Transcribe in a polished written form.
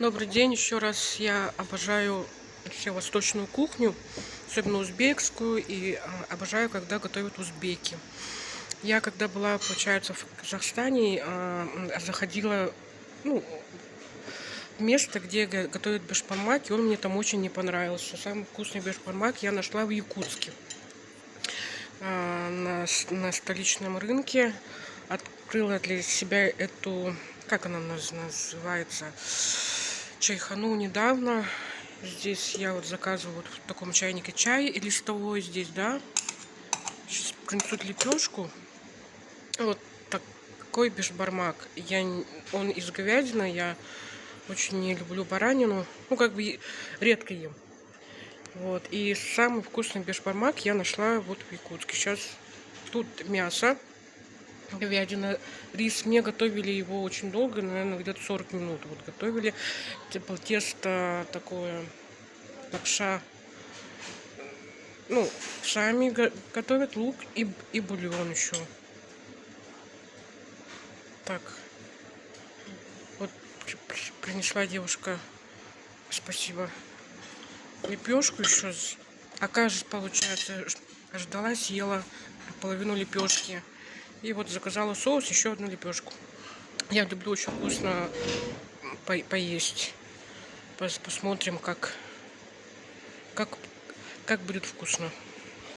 Добрый день, еще раз. Я обожаю вообще восточную кухню, особенно узбекскую, и обожаю, когда готовят узбеки. Я когда была, получается, в Казахстане, заходила, ну, в место, где готовят бешбармак, и он мне там очень не понравился. Самый вкусный бешбармак я нашла в Якутске, на столичном рынке. Открыла для себя эту, как она называется, чайхану недавно. Здесь я вот заказываю вот в таком чайнике чай листовой здесь, да. Сейчас принесут лепешку. Вот такой бешбармак. Он из говядины. Я очень не люблю баранину. Ну, как бы редко ем. Вот. И самый вкусный бешбармак я нашла вот в Якутске. Сейчас тут мясо, говядина, рис. Мне готовили его очень долго, наверное, где-то 40 минут. Вот готовили. Типа тесто такое, лапша. Ну, сами готовят лук и бульон еще. Так, вот принесла девушка, спасибо, лепешку еще. Окажется, получается, ждала, съела половину лепешки. И вот заказала соус, еще одну лепешку. Я люблю очень вкусно поесть. Посмотрим, как будет вкусно.